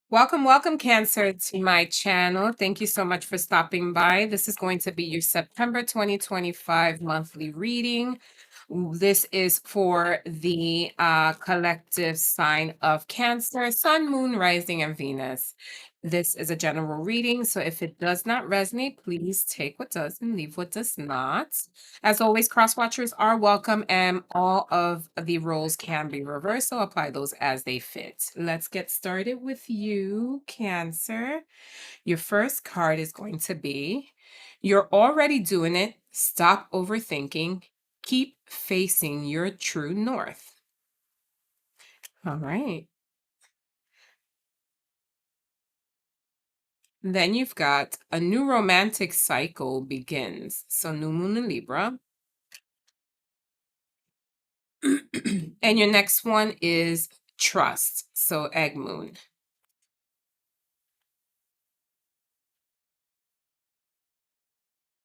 Welcome, welcome, Cancer, to my channel. Thank you so much for stopping by. This is going to be your September 2025 monthly reading. This is for the collective sign of Cancer, Sun, Moon, Rising, and Venus. This is a general reading, so if it does not resonate, please take what does and leave what does not. As always, cross watchers are welcome, and all of the roles can be reversed, so apply those as they fit. Let's get started with you, Cancer. Your first card is going to be, you're already doing it. Stop overthinking. Keep facing your true north. All right. Then you've got a new romantic cycle begins. So new moon in Libra. And your next one is trust. So egg moon.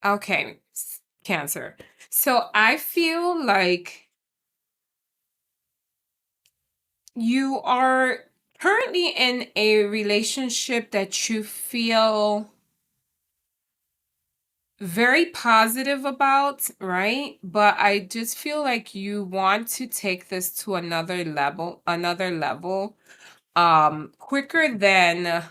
Okay, Cancer. So I feel like you are currently in a relationship that you feel very positive about, right? But I just feel like you want to take this to another level, quicker than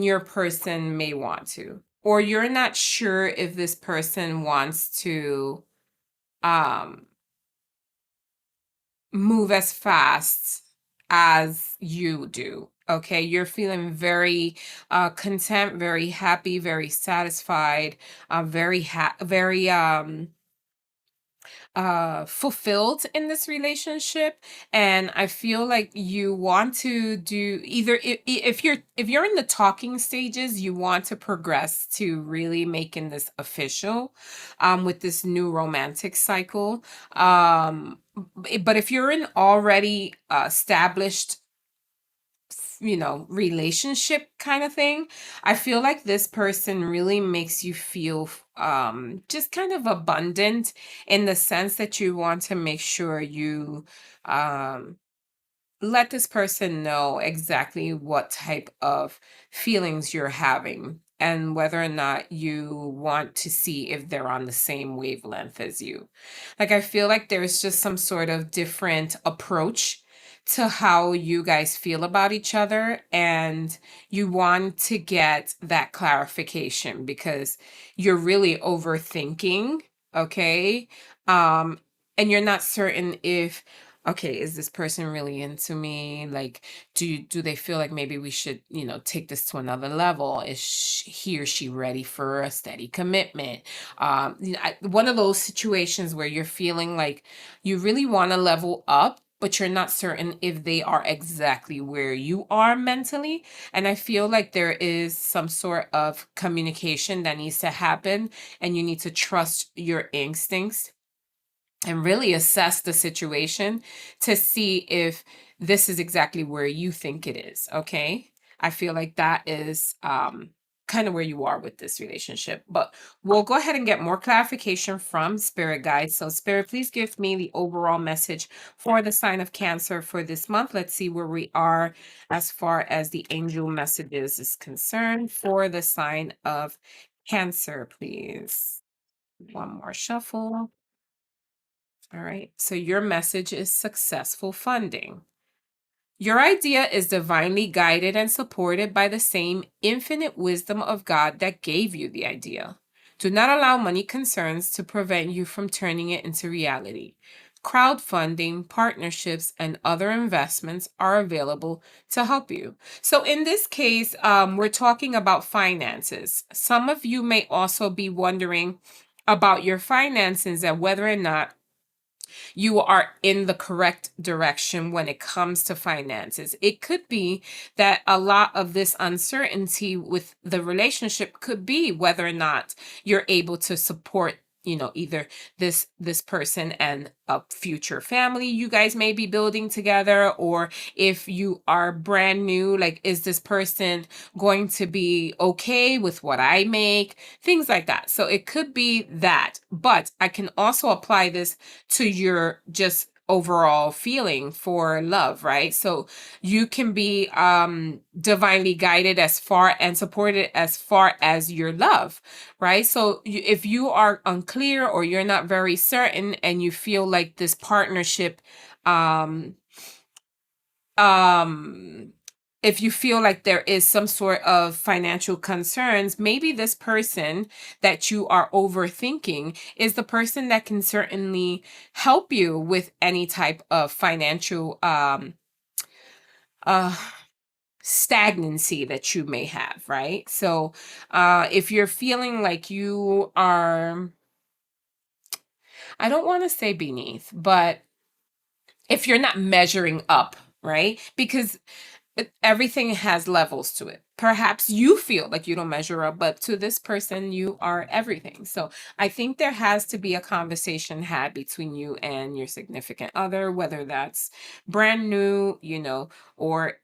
your person may want to. Or you're not sure if this person wants to um move as fast as you do. Okay, you're feeling very content, very happy, very satisfied, very fulfilled in this relationship. And I feel like you want to do either, if you're in the talking stages, you want to progress to really making this official with this new romantic cycle. But if you're in already established relationship kind of thing, I feel like this person really makes you feel just kind of abundant, in the sense that you want to make sure you um let this person know exactly what type of feelings you're having, and whether or not you want to see if they're on the same wavelength as you. Like, I feel like there's just some sort of different approach to how you guys feel about each other, and you want to get that clarification because you're really overthinking, okay? Um, and you're not certain if, okay, is this person really into me? Like, do they feel like maybe we should, take this to another level? Is he or she ready for a steady commitment? One of those situations where you're feeling like you really want to level up, but you're not certain if they are exactly where you are mentally. And I feel like there is some sort of communication that needs to happen, and you need to trust your instincts and really assess the situation to see if this is exactly where you think it is. Okay, I feel like that is kind of where you are with this relationship, but we'll go ahead and get more clarification from spirit guides. So spirit, please give me the overall message for the sign of Cancer for this month. Let's see where we are as far as the angel messages is concerned for the sign of Cancer, please. One more shuffle. All right. So your message is successful funding. Your idea is divinely guided and supported by the same infinite wisdom of God that gave you the idea. Do not allow money concerns to prevent you from turning it into reality. Crowdfunding, partnerships, and other investments are available to help you. So in this case, we're talking about finances. Some of you may also be wondering about your finances and whether or not you are in the correct direction when it comes to finances. It could be that a lot of this uncertainty with the relationship could be whether or not you're able to support, either this person and a future family you guys may be building together, or if you are brand new, like, is this person going to be okay with what I make, things like that. So it could be that, but I can also apply this to your just overall feeling for love, right? So you can be divinely guided as far and supported as far as your love, right? So if you are unclear or you're not very certain and you feel like this partnership um um if you feel like there is some sort of financial concerns, maybe this person that you are overthinking is the person that can certainly help you with any type of financial uh stagnancy that you may have, right? So if you're feeling like you are, I don't want to say beneath, but if you're not measuring up, right? Because everything has levels to it. Perhaps you feel like you don't measure up, but to this person, you are everything. So I think there has to be a conversation had between you and your significant other, whether that's brand new, or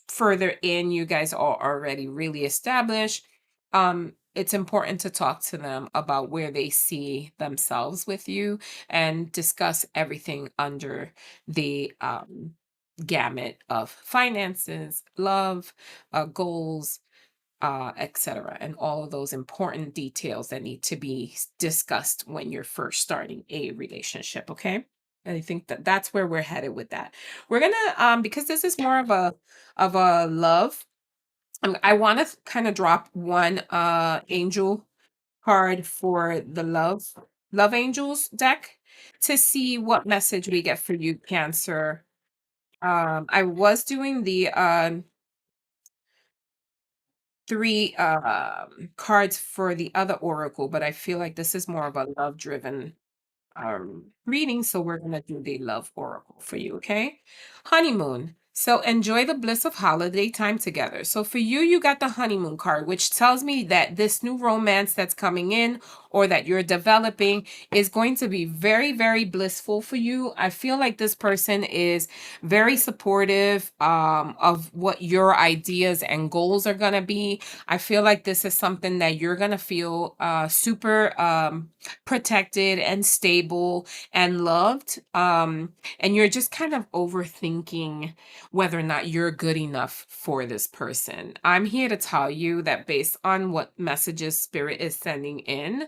further in, you guys are already really established. It's important to talk to them about where they see themselves with you and discuss everything under the gamut of finances, love, goals, etc., and all of those important details that need to be discussed when you're first starting a relationship. Okay. And I think that that's where we're headed with that. We're gonna because this is more of a love. I want to kind of drop one angel card for the love angels deck to see what message we get for you, Cancer. I was doing the three cards for the other oracle, but I feel like this is more of a love driven reading, so we're gonna do the love oracle for you, okay? Honeymoon. So enjoy the bliss of holiday time together. So for you, you got the honeymoon card, which tells me that this new romance that's coming in or that you're developing is going to be very, very blissful for you. I feel like this person is very supportive of what your ideas and goals are going to be. I feel like this is something that you're going to feel super protected and stable and loved. And you're just kind of overthinking whether or not you're good enough for this person. I'm here to tell you that based on what messages Spirit is sending in,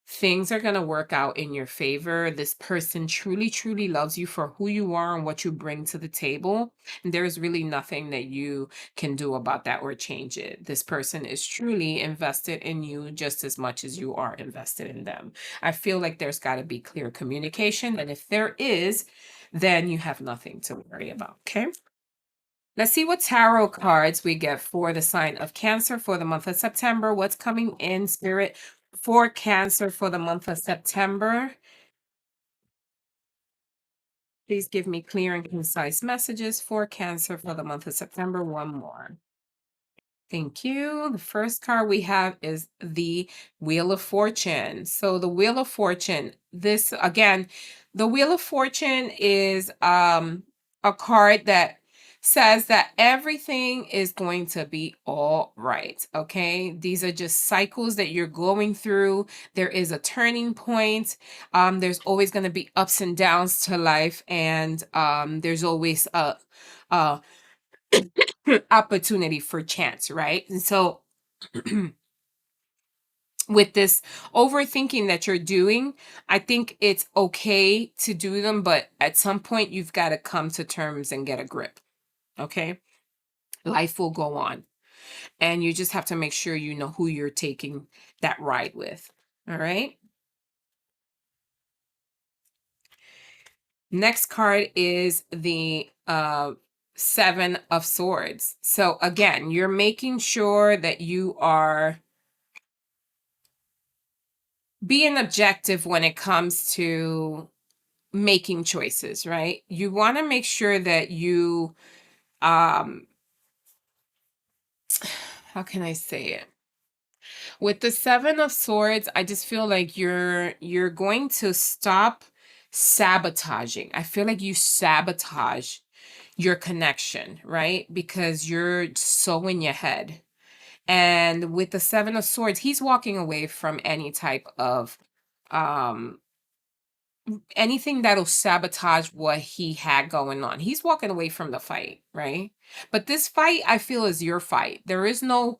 things are going to work out in your favor. This person truly, truly loves you for who you are and what you bring to the table. And there's really nothing that you can do about that or change it. This person is truly invested in you just as much as you are invested in them. I feel like there's got to be clear communication. And if there is, then you have nothing to worry about. Okay. Let's see what tarot cards we get for the sign of Cancer for the month of September. What's coming in, Spirit, for Cancer for the month of September? Please give me clear and concise messages for Cancer for the month of September. One more. Thank you. The first card we have is the Wheel of Fortune. So the Wheel of Fortune, this again, the Wheel of Fortune is a card that says that everything is going to be all right. Okay. These are just cycles that you're going through. There is a turning point. There's always going to be ups and downs to life, and there's always a opportunity for chance, right? And so with this overthinking that you're doing, I think it's okay to do them, but at some point you've got to come to terms and get a grip. Okay. Life will go on, and you just have to make sure you know who you're taking that ride with. All right. Next card is the Seven of Swords. So again, you're making sure that you are being objective when it comes to making choices, right? You want to make sure that you um how can I say it? With the Seven of Swords, I just feel like you're going to stop sabotaging. I feel like you sabotage your connection, right? Because you're so in your head. And with the Seven of Swords, he's walking away from any type of um anything that'll sabotage what he had going on. He's walking away from the fight, right? But this fight, I feel, is your fight. There is no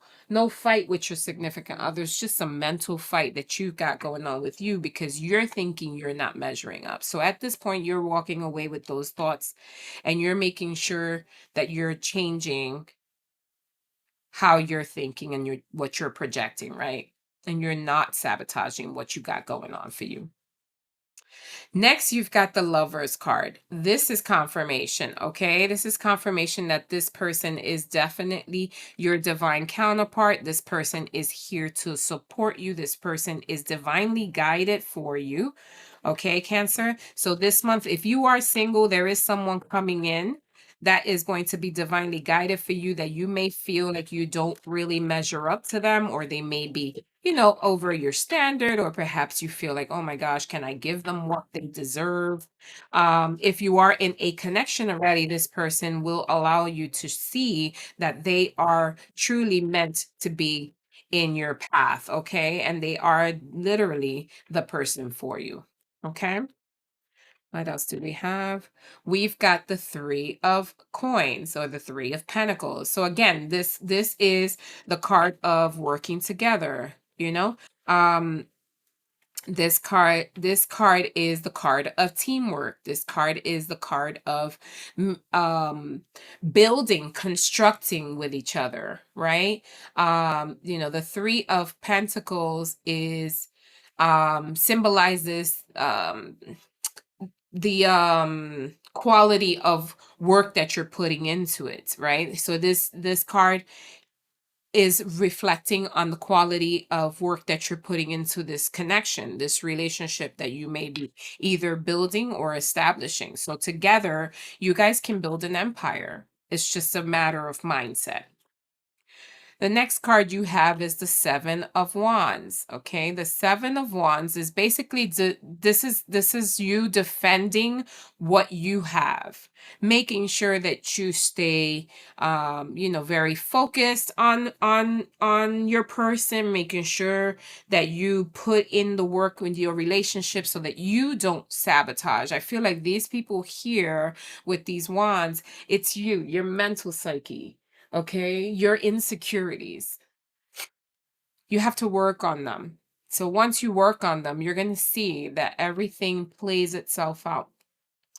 fight with your significant other. It's just a mental fight that you've got going on with you because you're thinking you're not measuring up. So at this point, you're walking away with those thoughts and you're making sure that you're changing how you're thinking and what you're projecting, right? And you're not sabotaging what you got going on for you. Next, you've got the Lovers card. This is confirmation, okay? This is confirmation that this person is definitely your divine counterpart. This person is here to support you. This person is divinely guided for you, okay, Cancer? So this month, if you are single, there is someone coming in that is going to be divinely guided for you, that you may feel like you don't really measure up to them, or they may be, over your standard, or perhaps you feel like, oh my gosh, can I give them what they deserve? If you are in a connection already, this person will allow you to see that they are truly meant to be in your path, okay? And they are literally the person for you, okay? What else do we have? We've got the Three of Coins, or the Three of Pentacles. So again, this is the card of working together, you know? This card is the card of teamwork. This card is the card of building, constructing with each other, right? The Three of Pentacles is symbolizes the quality of work that you're putting into it, right? So this card is reflecting on the quality of work that you're putting into this connection, this relationship that you may be either building or establishing. So together, you guys can build an empire. It's just a matter of mindset. The next card you have is the Seven of Wands. Okay, the Seven of Wands is basically this is you defending what you have, making sure that you stay, very focused on your person, making sure that you put in the work with your relationship so that you don't sabotage. I feel like these people here with these wands, it's you, your mental psyche. Okay, your insecurities. You have to work on them. So once you work on them, you're going to see that everything plays itself out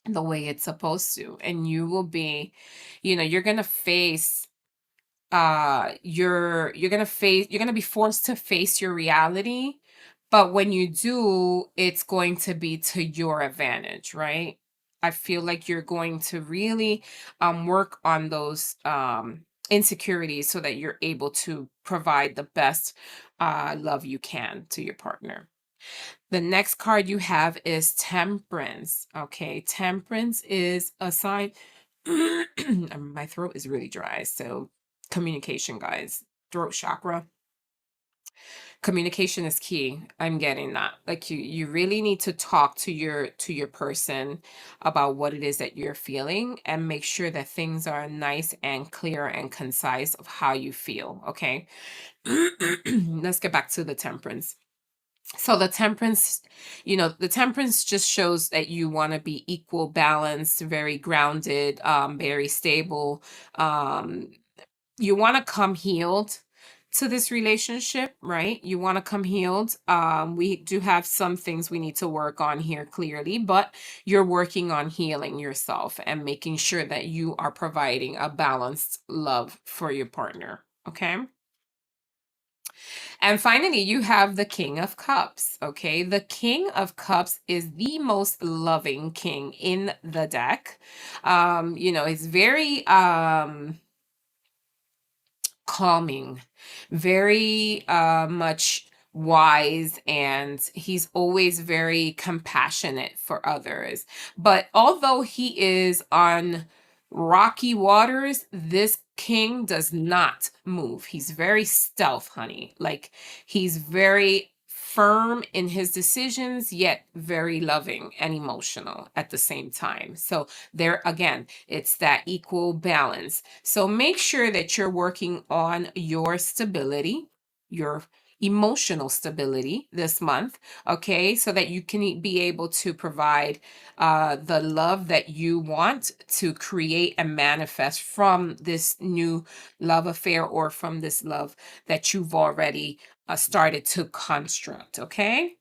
the way it's supposed to. And you will be, you're going to face you're going to be forced to face your reality, but when you do, it's going to be to your advantage, right? I feel like you're going to really work on those insecurities so that you're able to provide the best love you can to your partner. The next card you have is Temperance. Okay, Temperance is a sign. My throat is really dry, so communication, guys. Throat chakra. Communication is key. I'm getting that. Like you really need to talk to your person about what it is that you're feeling, and make sure that things are nice and clear and concise of how you feel, okay? Let's get back to the Temperance. So the temperance just shows that you want to be equal, balanced, very grounded, very stable. Um, you want to come healed to this relationship, right? You want to come healed. We do have some things we need to work on here clearly, but you're working on healing yourself and making sure that you are providing a balanced love for your partner. Okay. And finally, you have the King of Cups. Okay. The King of Cups is the most loving king in the deck. It's very calming, very much wise, and he's always very compassionate for others. But although he is on rocky waters, this king does not move. He's very stealth, honey. Like, he's very firm in his decisions, yet very loving and emotional at the same time. So there again, it's that equal balance. So make sure that you're working on your stability, your emotional stability this month, okay, so that you can be able to provide the love that you want to create and manifest from this new love affair, or from this love that you've already started to construct, okay?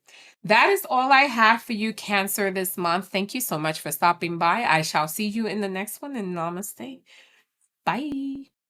That is all I have for you, Cancer, this month. Thank you so much for stopping by. I shall see you in the next one, and namaste. Bye.